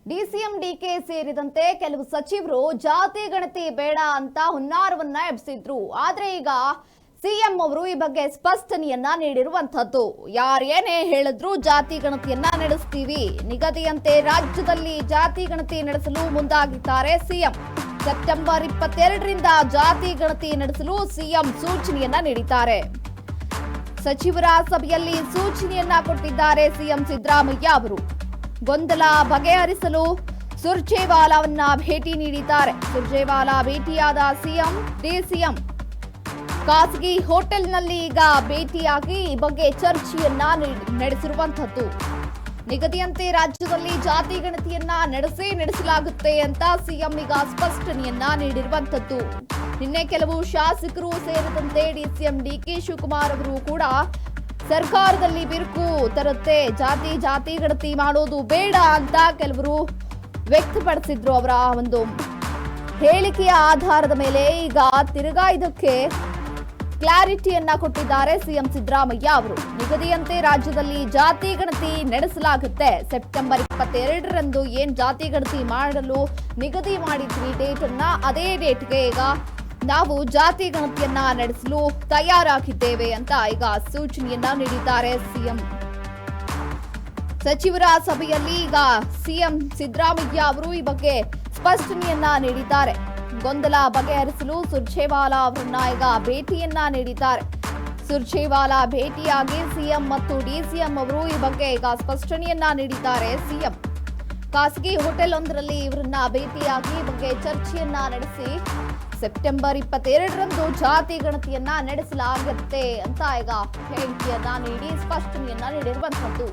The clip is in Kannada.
ಡಿಸಿಎಂ ಡಿಕೆ ಸೇರಿದಂತೆ ಕೆಲವು ಸಚಿವರು ಜಾತಿ ಗಣತಿ ಬೇಡ ಅಂತ ಹುನ್ನಾರವನ್ನ ಎಬ್ಬಿಸಿದ್ರು. ಆದ್ರೆ ಈಗ ಸಿಎಂ ಅವರು ಈ ಬಗ್ಗೆ ಸ್ಪಷ್ಟನೆಯನ್ನ ನೀಡಿರುವಂತದ್ದು. ಯಾರೇನೇ ಹೇಳಿದ್ರು ಜಾತಿ ಗಣತಿಯನ್ನ ನಡೆಸ್ತೀವಿ, ನಿಗದಿಯಂತೆ ರಾಜ್ಯದಲ್ಲಿ ಜಾತಿ ಗಣತಿ ನಡೆಸಲು ಮುಂದಾಗಿದ್ದಾರೆ ಸಿಎಂ. ಸೆಪ್ಟೆಂಬರ್ 22ರಿಂದ ಜಾತಿ ಗಣತಿ ನಡೆಸಲು ಸಿಎಂ ಸೂಚನೆಯನ್ನ ನೀಡಿದ್ದಾರೆ. ಸಚಿವರ ಸಭೆಯಲ್ಲಿ ಸೂಚನೆಯನ್ನ ಕೊಟ್ಟಿದ್ದಾರೆ ಸಿಎಂ ಸಿದ್ದರಾಮಯ್ಯ ಅವರು. ಗೊಂದಲ ಬಗೆಹರಿಸಲು ಸುರ್ಜೇವಾಲಾವನ್ನ ಭೇಟಿ ನೀಡಿದ್ದಾರೆ. ಸುರ್ಜೇವಾಲಾ ಭೇಟಿಯಾದ ಸಿಎಂ ಡಿಸಿಎಂ ಖಾಸಗಿ ಹೋಟೆಲ್ನಲ್ಲಿ ಈಗ ಭೇಟಿಯಾಗಿ ಈ ಬಗ್ಗೆ ಚರ್ಚೆಯನ್ನ ನಡೆಸಿರುವಂತದ್ದು. ನಿಗದಿಯಂತೆ ರಾಜ್ಯದಲ್ಲಿ ಜಾತಿ ಗಣತಿಯನ್ನ ನಡೆಸಲಾಗುತ್ತೆ ಅಂತ ಸಿಎಂ ಈಗ ಸ್ಪಷ್ಟನೆಯನ್ನ ನೀಡಿರುವಂತದ್ದು. ನಿನ್ನೆ ಕೆಲವು ಶಾಸಕರು ಸೇರಿದಂತೆ ಡಿಸಿಎಂ ಡಿಕೆ ಶಿವಕುಮಾರ್ ಅವರು ಕೂಡ ಸರ್ಕಾರದಲ್ಲಿ ಬಿರುಕು ತರುತ್ತೆ, ಜಾತಿ ಗಣತಿ ಮಾಡೋದು ಬೇಡ ಅಂತ ಕೆಲವರು ವ್ಯಕ್ತಪಡಿಸಿದ್ರು. ಅವರ ಒಂದು ಹೇಳಿಕೆಯ ಆಧಾರದ ಮೇಲೆ ಈಗ ತಿರುಗಾ ಇದಕ್ಕೆ ಕ್ಲಾರಿಟಿಯನ್ನ ಕೊಟ್ಟಿದ್ದಾರೆ ಸಿಎಂ ಸಿದ್ದರಾಮಯ್ಯ ಅವರು. ನಿಗದಿಯಂತೆ ರಾಜ್ಯದಲ್ಲಿ ಜಾತಿ ಗಣತಿ ನಡೆಸಲಾಗುತ್ತೆ. ಸೆಪ್ಟೆಂಬರ್ 22ರಂದು ಏನ್ ಜಾತಿ ಗಣತಿ ಮಾಡಲು ನಿಗದಿ ಮಾಡಿದ್ವಿ ಡೇಟ್ ಅನ್ನ, ಅದೇ ಡೇಟ್ಗೆ ಈಗ ನಾವು ಜಾತಿ ಗಣತಿಯನ್ನ ನಡೆಸಲು ತಯಾರಾಗಿದ್ದೇವೆ ಅಂತ ಈಗ ಸೂಚನೆಯನ್ನ ನೀಡಿದ್ದಾರೆ ಸಿಎಂ. ಸಚಿವರ ಸಭೆಯಲ್ಲಿ ಈಗ ಸಿಎಂ ಸಿದ್ದರಾಮಯ್ಯ ಅವರು ಈ ಬಗ್ಗೆ ಸ್ಪಷ್ಟನೆಯನ್ನ ನೀಡಿದ್ದಾರೆ. ಗೊಂದಲ ಬಗೆಹರಿಸಲು ಸುರ್ಜೇವಾಲಾ ಅವರನ್ನ ಈಗ ಭೇಟಿಯನ್ನ ನೀಡಿದ್ದಾರೆ. ಸುರ್ಜೇವಾಲಾ ಭೇಟಿಯಾಗಿ ಸಿಎಂ ಮತ್ತು ಡಿಸಿಎಂ ಅವರು ಈ ಬಗ್ಗೆ ಈಗ ಸ್ಪಷ್ಟನೆಯನ್ನ ನೀಡಿದ್ದಾರೆ. ಸಿಎಂ ಖಾಸಗಿ ಹೋಟೆಲ್ ಒಂದರಲ್ಲಿ ಇವರನ್ನ ಭೇಟಿಯಾಗಿ ಈ ಬಗ್ಗೆ ಚರ್ಚೆಯನ್ನ ನಡೆಸಿ ಸೆಪ್ಟೆಂಬರ್ 22ರಂದು ಜಾತಿ ಗಣತಿಯನ್ನ ನಡೆಸಲಾಗುತ್ತೆ ಅಂತ ಈಗ ಹೇಳಿಕೆಯನ್ನ ನೀಡಿ ಸ್ಪಷ್ಟನೆಯನ್ನ ನೀಡಿರುವಂತದ್ದು.